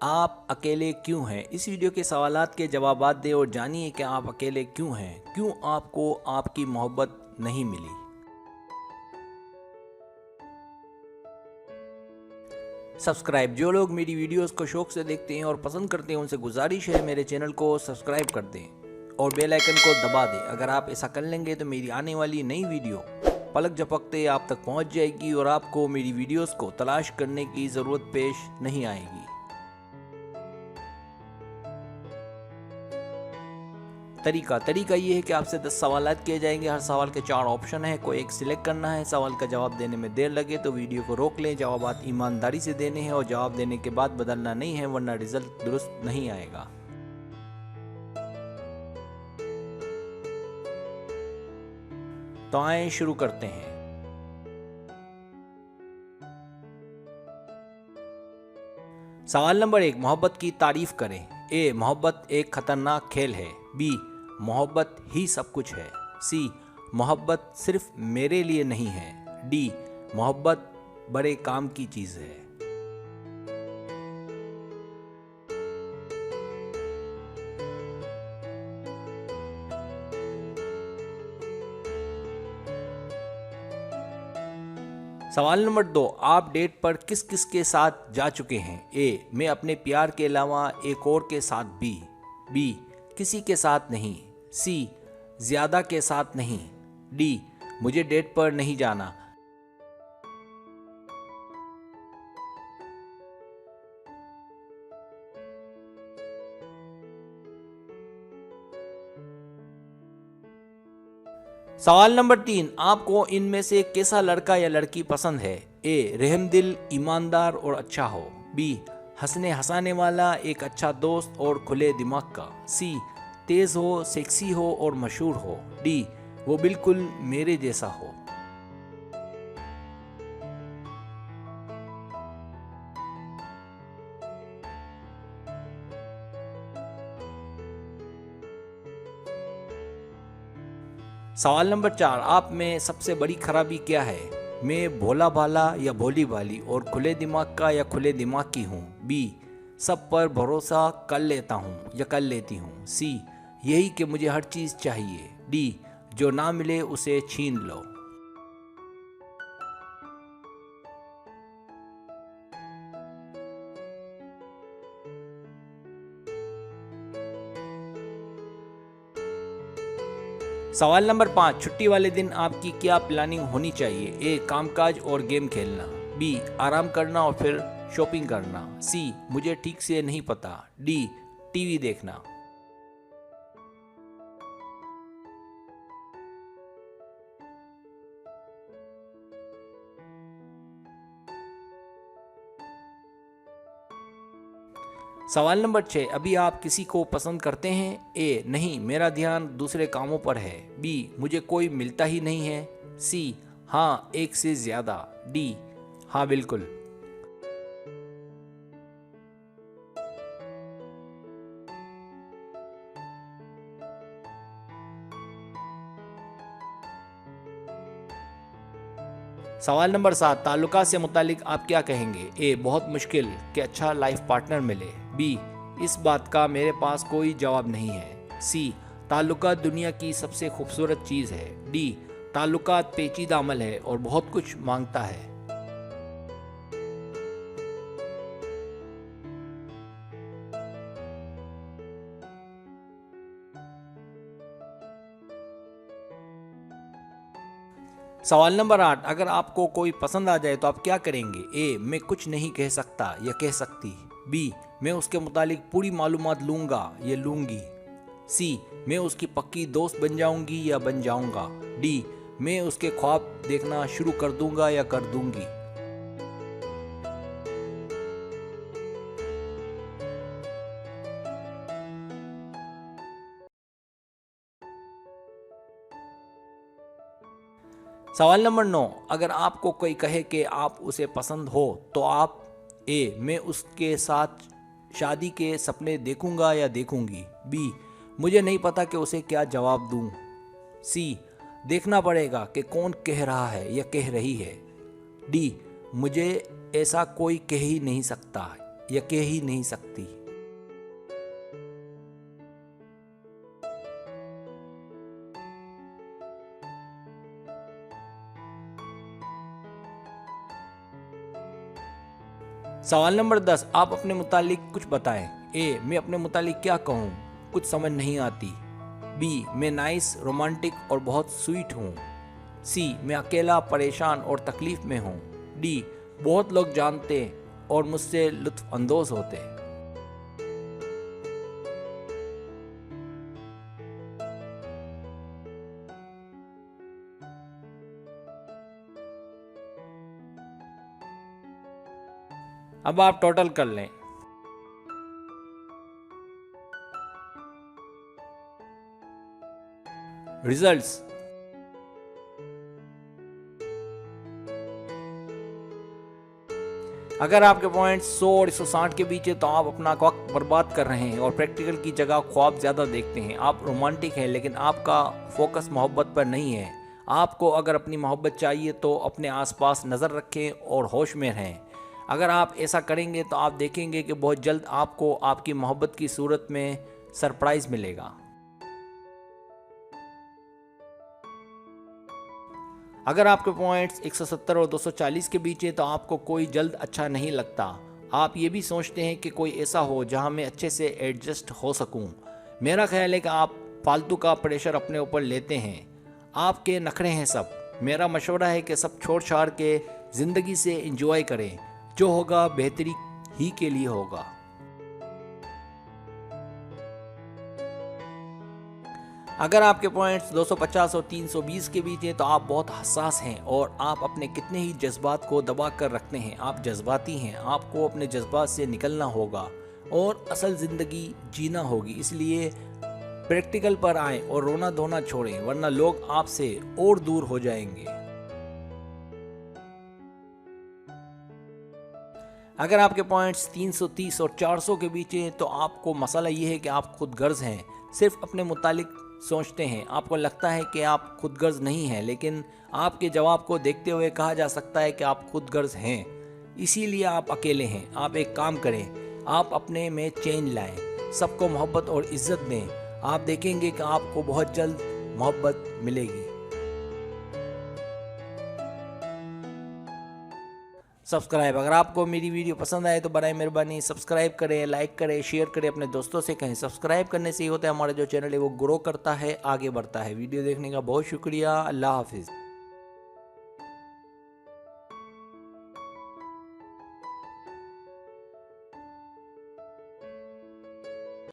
आप अकेले क्यों हैं? इस वीडियो के सवालात के जवाबात दें और जानिए कि आप अकेले क्यों हैं, क्यों आपको आपकी मोहब्बत नहीं मिली। सब्सक्राइब, जो लोग मेरी वीडियोस को शौक से देखते हैं और पसंद करते हैं उनसे गुजारिश है मेरे चैनल को सब्सक्राइब कर दें और बेल आइकन को दबा दें। अगर आप ऐसा कर लेंगे तो मेरी आने वाली नई वीडियो पलक झपकते आप तक पहुंच जाएगी और आपको मेरी वीडियोस को तलाश करने की ज़रूरत पेश नहीं आएगी। तरीका ये है कि आपसे 10 सवालात किए जाएंगे। हर सवाल के 4 ऑप्शन है, कोई एक सिलेक्ट करना है। सवाल का जवाब देने में देर लगे तो वीडियो को रोक लें। जवाबात ईमानदारी से देने हैं और जवाब देने के बाद बदलना नहीं है, वरना रिजल्ट दुरुस्त नहीं आएगा। तो आए शुरू करते हैं। सवाल नंबर 1, मोहब्बत की तारीफ करें। ए, मोहब्बत एक खतरनाक खेल है। बी, मोहब्बत ही सब कुछ है। सी, मोहब्बत सिर्फ मेरे लिए नहीं है। डी, मोहब्बत बड़े काम की चीज है। सवाल नंबर 2, आप डेट पर किस किस के साथ जा चुके हैं? ए, मैं अपने प्यार के अलावा एक और के साथ भी। बी, किसी के साथ नहीं। सी, ज्यादा के साथ नहीं। डी, मुझे डेट पर नहीं जाना। सवाल नंबर 3, आपको इनमें से कैसा लड़का या लड़की पसंद है? ए, रहमदिल, ईमानदार और अच्छा हो। बी, हंसने हंसाने वाला, एक अच्छा दोस्त और खुले दिमाग का। सी, तेज हो, सेक्सी हो और मशहूर हो। डी, वो बिल्कुल मेरे जैसा हो। सवाल नंबर 4, आप में सबसे बड़ी खराबी क्या है? मैं भोला भाला या भोली भाली और खुले दिमाग का या खुले दिमाग की हूँ। बी, सब पर भरोसा कर लेता हूँ या कर लेती हूँ। सी, यही कि मुझे हर चीज़ चाहिए। डी, जो ना मिले उसे छीन लो। सवाल नंबर 5, छुट्टी वाले दिन आपकी क्या प्लानिंग होनी चाहिए? ए, कामकाज और गेम खेलना। बी, आराम करना और फिर शॉपिंग करना। सी, मुझे ठीक से नहीं पता। डी, टीवी देखना। सवाल नंबर 6, अभी आप किसी को पसंद करते हैं? ए, नहीं, मेरा ध्यान दूसरे कामों पर है। बी, मुझे कोई मिलता ही नहीं है। सी, हाँ, एक से ज्यादा। डी, हाँ बिल्कुल। सवाल नंबर 7, ताल्लुका से मुतालिक आप क्या कहेंगे? ए, बहुत मुश्किल कि अच्छा लाइफ पार्टनर मिले। बी, इस बात का मेरे पास कोई जवाब नहीं है। सी, ताल्लुकात दुनिया की सबसे खूबसूरत चीज़ है। डी, ताल्लुकात पेचीदा अमल है और बहुत कुछ मांगता है। सवाल नंबर 8, अगर आपको कोई पसंद आ जाए तो आप क्या करेंगे? ए, मैं कुछ नहीं कह सकता या कह सकती। बी, मैं उसके मुतालिक पूरी मालूमात लूँगा या लूँगी। सी, मैं उसकी पक्की दोस्त बन जाऊँगी या बन जाऊँगा। डी, मैं उसके ख्वाब देखना शुरू कर दूँगा या कर दूँगी। सवाल नंबर 9, अगर आपको कोई कहे कि आप उसे पसंद हो तो आप? ए, मैं उसके साथ शादी के सपने देखूंगा या देखूंगी। बी, मुझे नहीं पता कि उसे क्या जवाब दूं। सी, देखना पड़ेगा कि कौन कह रहा है या कह रही है। डी, मुझे ऐसा कोई कह ही नहीं सकता। या कह ही नहीं सकती। सवाल नंबर 10, आप अपने मुतालिक कुछ बताएं। ए, मैं अपने मुतालिक क्या कहूँ, कुछ समझ नहीं आती। बी, मैं नाइस, रोमांटिक और बहुत स्वीट हूँ। सी, मैं अकेला, परेशान और तकलीफ में हूँ। डी, बहुत लोग जानते और मुझसे लुत्फ अंदोज होते। अब आप टोटल कर लें। रिजल्ट्स। अगर आपके पॉइंट्स 100 और 160 के बीच है तो आप अपना वक्त बर्बाद कर रहे हैं और प्रैक्टिकल की जगह ख्वाब ज़्यादा देखते हैं। आप रोमांटिक हैं लेकिन आपका फोकस मोहब्बत पर नहीं है। आपको अगर अपनी मोहब्बत चाहिए तो अपने आसपास नज़र रखें और होश में रहें। अगर आप ऐसा करेंगे तो आप देखेंगे कि बहुत जल्द आपको आपकी मोहब्बत की सूरत में सरप्राइज़ मिलेगा। अगर आपके पॉइंट्स 170 और 240 के बीच है तो आपको कोई जल्द अच्छा नहीं लगता। आप ये भी सोचते हैं कि कोई ऐसा हो जहां मैं अच्छे से एडजस्ट हो सकूं। मेरा ख्याल है कि आप फालतू का प्रेशर अपने ऊपर लेते हैं। आपके नखरे हैं सब। मेरा मशवरा है कि सब छोड़ छाड़ के ज़िंदगी से एंजॉय करें। जो होगा बेहतरी ही के लिए होगा। अगर आपके पॉइंट्स 250 और 320 के बीच हैं तो आप बहुत हसास हैं और आप अपने कितने ही जज्बात को दबा कर रखते हैं। आप जज्बाती हैं। आपको अपने जज्बात से निकलना होगा और असल ज़िंदगी जीना होगी। इसलिए प्रैक्टिकल पर आएं और रोना धोना छोड़ें, वरना लोग आपसे और दूर हो जाएंगे। अगर आपके पॉइंट्स 330 और 400 के बीच हैं तो आपको मसला ये है कि आप खुद गर्ज हैं, सिर्फ अपने मुतालिक सोचते हैं। आपको लगता है कि आप खुद गर्ज नहीं हैं, लेकिन आपके जवाब को देखते हुए कहा जा सकता है कि आप खुद गर्ज हैं। इसीलिए आप अकेले हैं। आप एक काम करें, आप अपने में चेंज लाएं, सबको मोहब्बत और इज्जत दें। आप देखेंगे कि आपको बहुत जल्द मोहब्बत मिलेगी। सब्सक्राइब। अगर आपको मेरी वीडियो पसंद आए तो बराए मेहरबानी सब्सक्राइब करें, लाइक करें, शेयर करें, अपने दोस्तों से कहें। सब्सक्राइब करने से ही होता है हमारा जो चैनल है वो ग्रो करता है, आगे बढ़ता है। वीडियो देखने का बहुत शुक्रिया। अल्लाह हाफिज़।